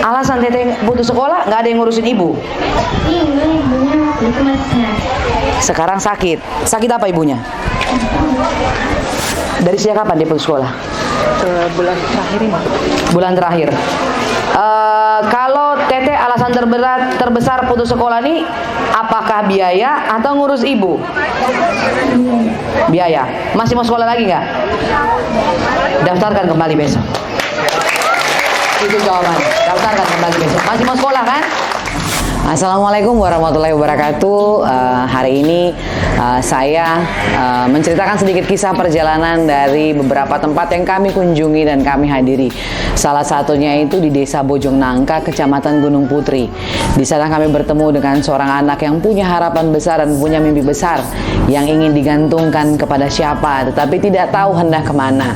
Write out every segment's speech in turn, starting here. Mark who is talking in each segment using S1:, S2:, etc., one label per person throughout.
S1: Alasan Teteh putus sekolah nggak ada yang ngurusin ibu.
S2: Iya, ibunya waktu itu masih sakit.
S1: Sekarang sakit. Sakit apa ibunya? Dari sejak kapan dia putus sekolah?
S3: Bulan terakhir ini.
S1: Bulan terakhir. Kalau Teteh alasan terbesar putus sekolah nih, apakah biaya atau ngurus ibu? Biaya. Masih mau sekolah lagi nggak? Daftarkan kembali besok. Itu jawaban. Daftarkan kembali besok. Masih mau sekolah kan? Assalamualaikum warahmatullahi wabarakatuh. Hari ini saya menceritakan sedikit kisah perjalanan dari beberapa tempat yang kami kunjungi dan kami hadiri. Salah satunya itu di Desa Bojongnangka, Kecamatan Gunung Putri. Di sana kami bertemu dengan seorang anak yang punya harapan besar dan punya mimpi besar yang ingin digantungkan kepada siapa, tetapi tidak tahu hendak kemana.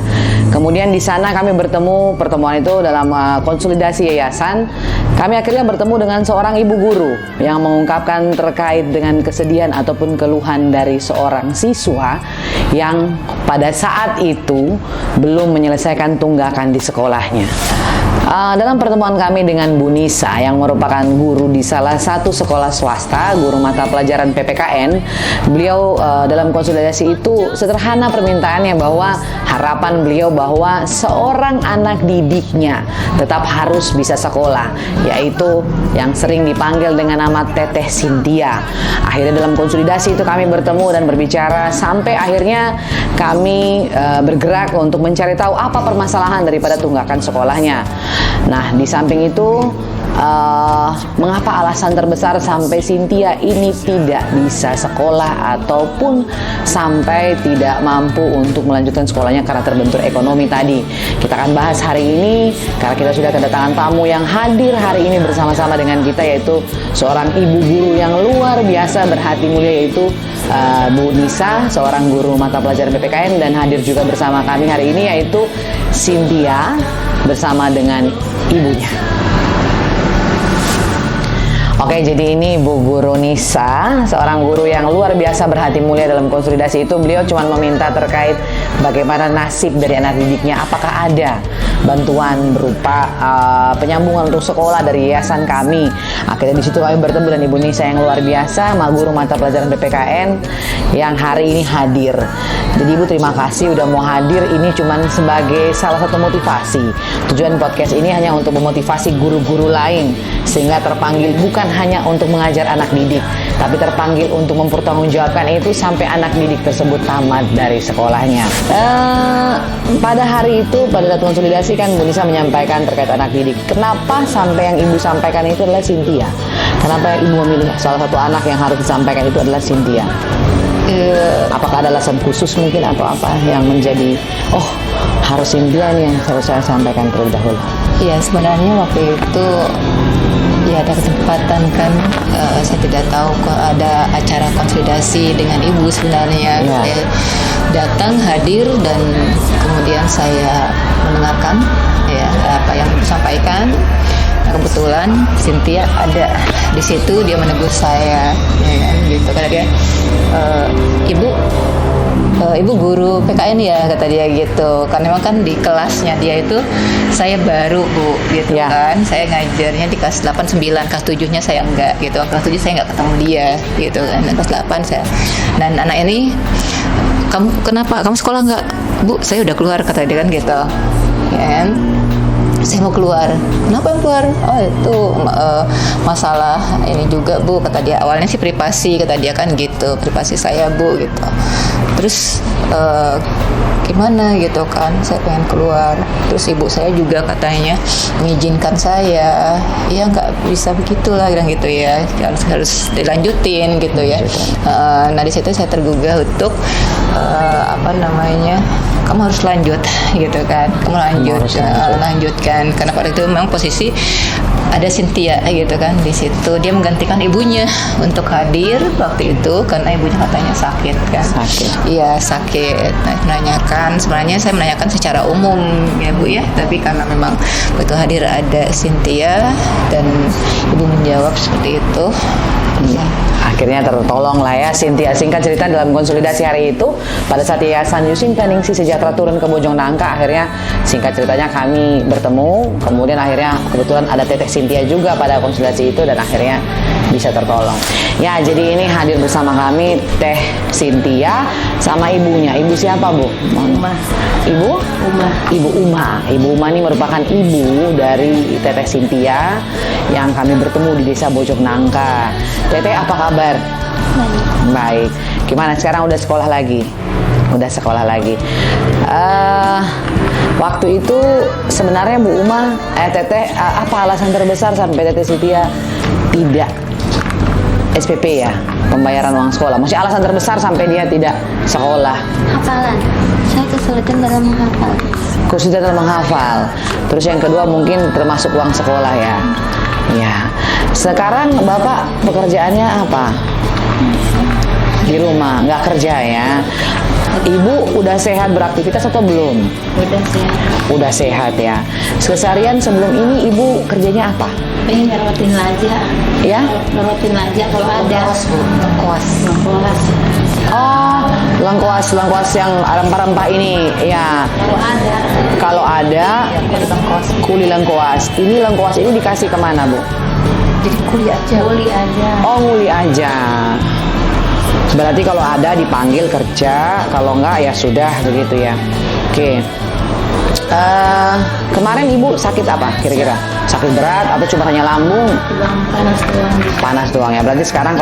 S1: Kemudian di sana kami bertemu, pertemuan itu dalam konsolidasi yayasan. Kami akhirnya bertemu dengan seorang ibu guru yang mengungkapkan terkait dengan kesedihan ataupun keluhan dari seorang siswa yang pada saat itu belum menyelesaikan tunggakan di sekolahnya. Dalam pertemuan kami dengan Bu Nisa yang merupakan guru di salah satu sekolah swasta, guru mata pelajaran PPKN, beliau dalam konsolidasi itu sederhana permintaannya bahwa harapan beliau bahwa seorang anak didiknya tetap harus bisa sekolah, yaitu yang sering dipanggil dengan nama Teteh Cynthia. Akhirnya dalam konsolidasi itu kami bertemu dan berbicara sampai akhirnya kami bergerak untuk mencari tahu apa permasalahan daripada tunggakan sekolahnya. Nah, di samping itu mengapa alasan terbesar sampai Cynthia ini tidak bisa sekolah ataupun sampai tidak mampu untuk melanjutkan sekolahnya karena terbentur ekonomi tadi. Kita akan bahas hari ini karena kita sudah kedatangan tamu yang hadir hari ini bersama-sama dengan kita, yaitu seorang ibu guru yang luar biasa berhati mulia, yaitu Bu Nisa, seorang guru mata pelajaran PPKN, dan hadir juga bersama kami hari ini yaitu Cynthia bersama dengan ibunya. Oke, jadi ini Bu Guru Nisa, seorang guru yang luar biasa berhati mulia. Dalam konsolidasi itu beliau cuma meminta terkait bagaimana nasib dari anak didiknya, apakah ada bantuan berupa penyambungan untuk sekolah dari yayasan kami. Akhirnya di situ kami bertemu dengan Ibu Nisa yang luar biasa, guru mata pelajaran PPKN yang hari ini hadir. Jadi Ibu terima kasih udah mau hadir. Ini cuma sebagai salah satu motivasi. Tujuan podcast ini hanya untuk memotivasi guru-guru lain sehingga terpanggil bukan hanya untuk mengajar anak didik, tapi terpanggil untuk mempertanggungjawabkan itu sampai anak didik tersebut tamat dari sekolahnya. Pada hari itu, pada saat konsolidasi kan Bu Nisa menyampaikan terkait anak didik. Kenapa sampai yang Ibu sampaikan itu adalah Cynthia? Kenapa Ibu memilih salah satu anak yang harus disampaikan itu adalah Cynthia? Apakah ada alasan khusus mungkin atau apa yang menjadi harus Cynthia nih yang harus saya sampaikan terlebih dahulu?
S3: Iya, sebenarnya waktu itu ya ada kesempatan kan, saya tidak tahu kok ada acara konsolidasi dengan ibu sebenarnya.
S1: Ya.
S3: Saya datang hadir dan kemudian saya mendengarkan ya apa yang disampaikan. Nah, kebetulan Cynthia ada di situ, dia menegur saya ya kan, gitu karena dia ibu guru PKN ya, kata dia gitu. Karena memang kan di kelasnya dia itu saya baru Bu gitu ya. Kan saya ngajarnya di kelas 8, 9, kelas 7-nya saya enggak gitu. Kelas 7 saya enggak ketemu dia gitu kan. Kelas 8 saya. Dan anak ini, kamu kenapa? Kamu sekolah enggak? Bu, saya udah keluar, kata dia kan gitu. Ya kan? Saya mau keluar. Kenapa yang keluar? Oh itu masalah ini juga Bu, kata dia. Awalnya sih privasi, kata dia kan gitu. Privasi saya Bu gitu. Terus gimana gitu kan, saya pengen keluar. Terus ibu saya juga katanya mengizinkan saya. Ya nggak bisa begitulah, bilang gitu ya. Harus dilanjutin gitu ya. Nah di situ saya tergugah untuk kamu harus lanjut gitu kan, kamu lanjutkan karena pada itu memang posisi ada Cynthia gitu kan di situ, dia menggantikan ibunya untuk hadir waktu itu karena ibunya katanya sakit kan. Iya sakit. Nah, sebenarnya saya menanyakan secara umum ya Bu ya, tapi karena memang begitu hadir ada Cynthia dan ibu menjawab seperti itu.
S1: Akhirnya tertolong lah ya Cynthia. Singkat cerita dalam konsolidasi hari itu, pada saat Yayasan Yusin Taningsih sejak Sejahtera turun ke Bojongnangka, akhirnya singkat ceritanya kami bertemu, kemudian akhirnya kebetulan ada Teteh Cynthia juga pada konsultasi itu dan akhirnya bisa tertolong. Ya, jadi ini hadir bersama kami Teh Cynthia sama ibunya. Ibu siapa, Bu?
S3: Uma.
S1: Ibu?
S3: Uma.
S1: Ibu Uma. Ibu Uma ini merupakan ibu dari Teteh Cynthia yang kami bertemu di Desa Bojongnangka. Teteh, apa kabar? Baik. Gimana sekarang udah sekolah lagi? Udah sekolah lagi. Waktu itu sebenarnya Bu Uma, Teteh, apa alasan terbesar sampai Teteh Cynthia tidak SPP ya, pembayaran uang sekolah? Maksudnya alasan terbesar sampai dia tidak sekolah?
S2: Hafalan. Saya kesulitan dalam menghafal.
S1: Kesulitan dalam menghafal. Terus yang kedua mungkin termasuk uang sekolah ya. Ya. Sekarang Bapak pekerjaannya apa? Di rumah, nggak kerja ya. Ibu udah sehat beraktivitas atau belum?
S2: Udah sehat.
S1: Udah sehat ya. Keseharian sebelum ini Ibu kerjanya apa?
S2: Pengen ngerawat aja.
S1: Ya?
S2: Ngerawat aja kalau ada.
S3: Lengkuas.
S2: Ngerawat.
S1: Oh, lengkuas yang rempah-rempah ini. Ya. Kalau ada, kuli lengkuas. Ini lengkuas ini dikasih kemana, Bu?
S3: Jadi kuliah aja.
S2: Kuliah aja.
S1: Oh, nguli aja. Berarti kalau ada dipanggil kerja, kalau enggak ya sudah begitu ya. Oke. Kemarin Ibu sakit apa kira-kira? Sakit berat atau cuma hanya lambung?
S2: Panas doang.
S1: Panas doang ya. Berarti sekarang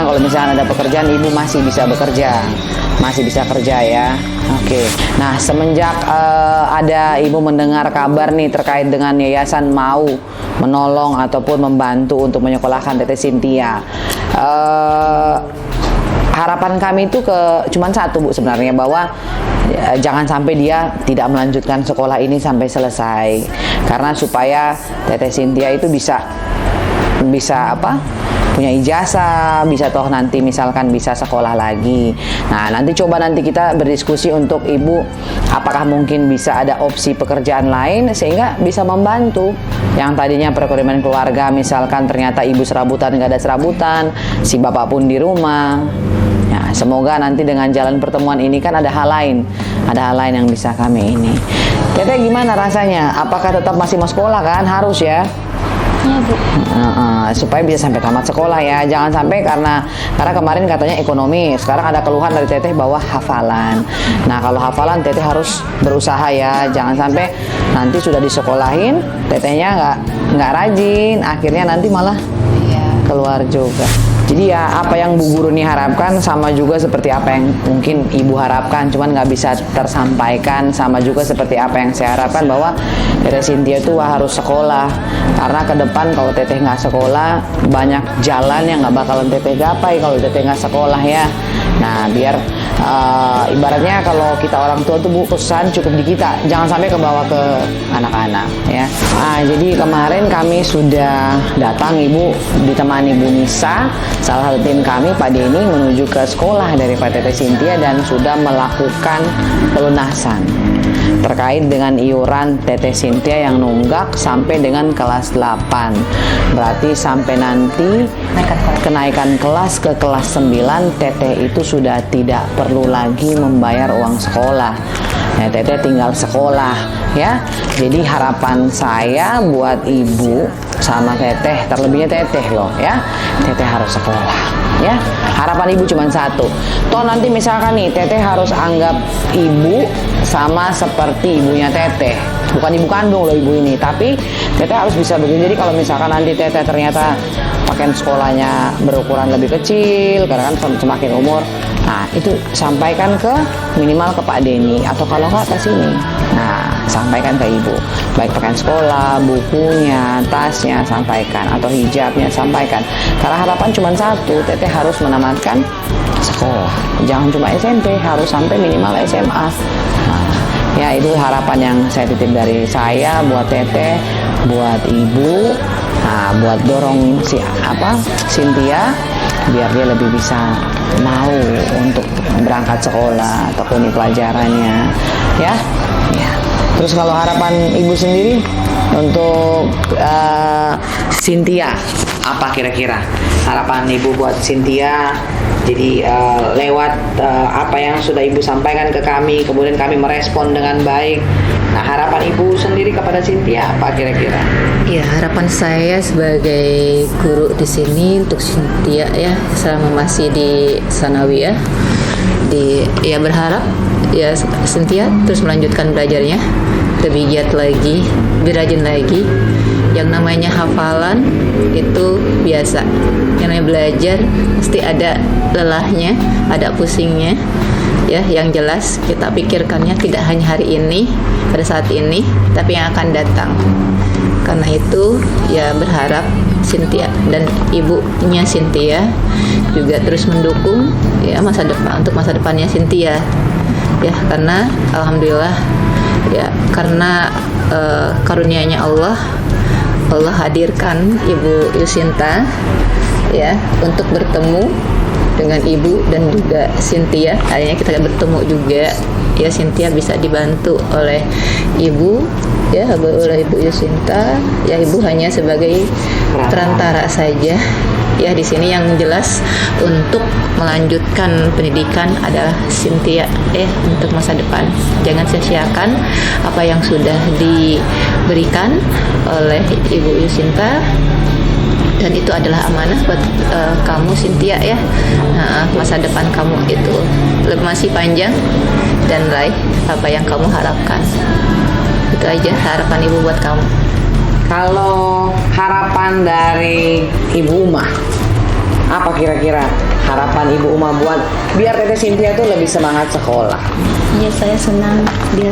S1: kalau misalnya ada pekerjaan Ibu masih bisa bekerja. Masih bisa kerja ya. Oke. Nah, semenjak ada Ibu mendengar kabar nih terkait dengan yayasan mau menolong ataupun membantu untuk menyekolahkan Teteh Cynthia. Harapan kami itu cuman satu, Bu, sebenarnya, bahwa jangan sampai dia tidak melanjutkan sekolah ini sampai selesai, karena supaya Teteh Cynthia itu bisa punya ijazah, bisa toh nanti misalkan bisa sekolah lagi. Nah, nanti kita berdiskusi untuk Ibu, apakah mungkin bisa ada opsi pekerjaan lain sehingga bisa membantu yang tadinya perekonomian keluarga, misalkan ternyata Ibu serabutan, nggak ada serabutan, si Bapak pun di rumah. Ya, semoga nanti dengan jalan pertemuan ini kan ada hal lain yang bisa kami ini. Teteh gimana rasanya? Apakah tetap masih mau sekolah kan? Harus ya.
S2: Ya, Bu.
S1: Supaya bisa sampai tamat sekolah ya. Jangan sampai karena kemarin katanya ekonomi, sekarang ada keluhan dari Teteh bahwa hafalan. Nah, kalau hafalan Teteh harus berusaha ya. Jangan sampai nanti sudah disekolahin, Tetehnya nggak rajin, akhirnya nanti malah keluar juga. Jadi ya apa yang Bu Guru ini harapkan sama juga seperti apa yang mungkin Ibu harapkan, cuman nggak bisa tersampaikan. Sama juga seperti apa yang saya harapkan, bahwa Teteh Cynthia itu harus sekolah, karena ke depan kalau Teteh nggak sekolah banyak jalan yang nggak bakalan Teteh gapai kalau Teteh nggak sekolah ya. Nah, biar ibaratnya kalau kita orang tua tuh, Bu, pesan cukup di kita, jangan sampai kebawa ke anak-anak ya. Jadi kemarin kami sudah datang, Ibu ditemani Bu Nisa, salah satu tim kami, Pak Denny, menuju ke sekolah dari Pak Teteh Cynthia dan sudah melakukan pelunasan terkait dengan iuran Teteh Cynthia yang nunggak sampai dengan kelas 8. Berarti sampai nanti kenaikan kelas ke kelas 9, Teteh itu sudah tidak perlu lagi membayar uang sekolah. Ya, Teteh tinggal sekolah ya. Jadi harapan saya buat Ibu sama Teteh, terlebihnya Teteh loh ya, Teteh harus sekolah ya. Harapan Ibu cuma satu. Toh nanti misalkan nih Teteh harus anggap Ibu sama seperti ibunya Teteh, bukan ibu kandung loh Ibu ini, tapi Teteh harus bisa begitu. Jadi kalau misalkan nanti Teteh ternyata pakaian sekolahnya berukuran lebih kecil karena kan semakin umur, nah itu sampaikan minimal ke Pak Denny, atau kalau nggak ke sini, nah sampaikan ke Ibu, baik pakaian sekolah, bukunya, tasnya sampaikan, atau hijabnya sampaikan. Karena harapan cuma satu, Teteh harus menamatkan sekolah, jangan cuma SMP, harus sampai minimal SMA. Nah, ya itu harapan yang saya titip dari saya buat Teteh, buat Ibu. Nah, buat dorong Cynthia biar dia lebih bisa mau untuk berangkat sekolah, tekuni pelajarannya ya. Ya. Terus kalau harapan ibu sendiri untuk Cynthia, apa kira-kira harapan ibu buat Cynthia? Jadi lewat apa yang sudah ibu sampaikan ke kami, kemudian kami merespon dengan baik. Nah, harapan ibu sendiri kepada Cynthia apa kira-kira?
S3: Ya, harapan saya sebagai guru di sini untuk Cynthia ya, selama masih di Sanawiyah, ya berharap ya Cynthia terus melanjutkan belajarnya, lebih giat lagi, lebih rajin lagi. Yang namanya hafalan itu biasa, yang namanya belajar pasti ada lelahnya, ada pusingnya. Ya, yang jelas kita pikirkannya tidak hanya hari ini, pada saat ini, tapi yang akan datang. Karena itu ya berharap Cynthia dan ibunya Cynthia juga terus mendukung ya masa depan, untuk masa depannya Cynthia. Ya, karena alhamdulillah ya, karena karunia-Nya Allah hadirkan Ibu Yusinta ya untuk bertemu dengan ibu dan juga Cynthia. Akhirnya kita bertemu juga ya, Cynthia bisa dibantu oleh ibu ya, oleh Ibu Yusinta ya. Ibu hanya sebagai perantara saja ya. Di sini yang jelas untuk melanjutkan pendidikan adalah Cynthia untuk masa depan. Jangan sia-siakan apa yang sudah diberikan oleh Ibu Yusinta, dan itu adalah amanah buat kamu Cynthia ya. Masa depan kamu itu masih panjang dan raih apa yang kamu harapkan. Itu aja harapan ibu buat kamu.
S1: Kalau harapan dari Ibu Uma, apa kira-kira harapan Ibu Uma buat biar Teteh Cynthia tuh lebih semangat sekolah?
S2: Ya, saya senang dia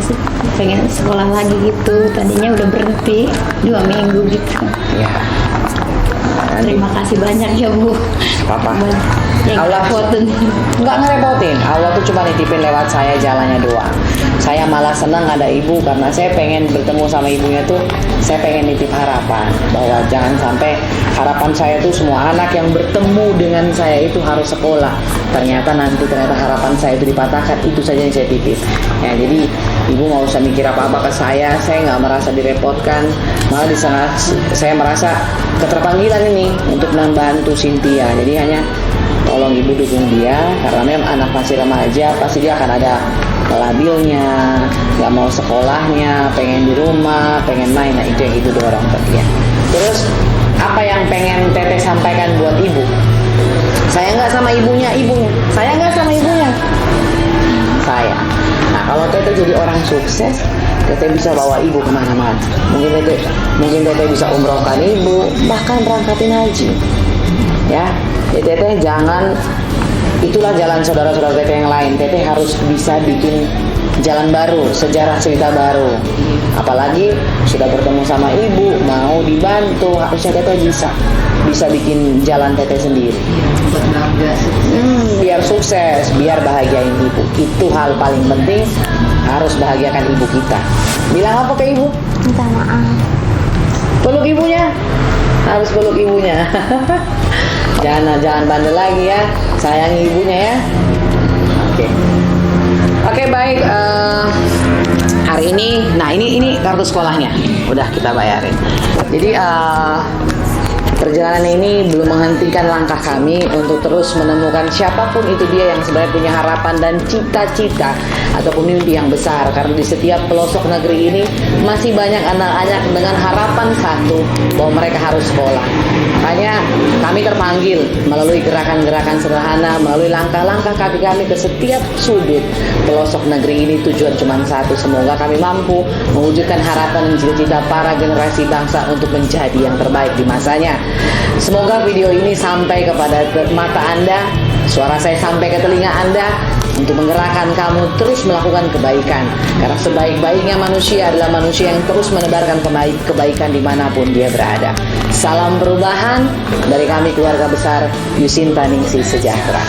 S2: pengen sekolah lagi gitu. Tadinya udah berhenti 2 minggu gitu.
S1: Ya.
S2: Terima kasih banyak ya Bu.
S1: Apa?
S2: Yang
S1: Allah
S2: ngerepotin.
S1: nggak ngerepotin. Allah tuh cuma nitipin lewat saya jalannya doang. Saya malah senang ada ibu, karena saya pengen bertemu sama ibunya tuh. Saya pengen nitip harapan bahwa jangan sampai harapan saya tuh semua anak yang bertemu dengan saya itu harus sekolah. Ternyata harapan saya itu dipatahkan. Itu saja yang saya titip. Ya, jadi ibu nggak usah mikir apa-apa ke saya. Saya nggak merasa direpotkan. Malah di sana saya merasa keterpanggilan ini untuk membantu Cynthia. Jadi hanya tolong ibu dukung dia, karena memang anak masih remaja, pasti dia akan ada labilnya, nggak mau sekolahnya, pengen di rumah, pengen main. Nah, itu yang ibu dorong ke dia. Terus apa yang pengen Teteh sampaikan buat ibu? Saya nggak sama ibunya, saya nggak sama ibunya, saya. Nah, kalau Teteh jadi orang sukses, Teteh bisa bawa ibu kemana-mana. Mungkin Teteh bisa umrohkan ibu, bahkan berangkatin haji. Ya, Teteh jangan, itulah jalan saudara-saudara Teteh yang lain. Teteh harus bisa bikin jalan baru, sejarah cerita baru. Apalagi sudah bertemu sama ibu, mau dibantu, harusnya Teteh bisa bikin jalan Teteh sendiri.
S3: Buat bangga.
S1: Biar sukses, biar bahagiain ibu. Itu hal paling penting, harus bahagiakan ibu kita. Bilang apa ke ibu?
S2: Minta maaf.
S1: Peluk ibunya, harus peluk ibunya. Jangan bandel lagi ya, sayangi ibunya ya. Oke, baik. Hari ini, nah ini kartu sekolahnya, udah kita bayarin. Jadi perjalanan ini belum menghentikan langkah kami untuk terus menemukan siapapun itu dia yang sebenarnya punya harapan dan cita-cita ataupun mimpi yang besar. Karena di setiap pelosok negeri ini masih banyak anak-anak dengan harapan satu, bahwa mereka harus sekolah. Makanya kami terpanggil melalui gerakan-gerakan sederhana, melalui langkah-langkah kaki kami ke setiap sudut pelosok negeri ini. Tujuan cuma satu, semoga kami mampu mewujudkan harapan dan cita-cita para generasi bangsa untuk menjadi yang terbaik di masanya. Semoga video ini sampai kepada mata Anda, suara saya sampai ke telinga Anda, untuk menggerakkan kamu terus melakukan kebaikan. Karena sebaik-baiknya manusia adalah manusia yang terus menebarkan kebaikan dimanapun dia berada. Salam perubahan dari kami keluarga besar Yusinta Ningsih Sejahtera.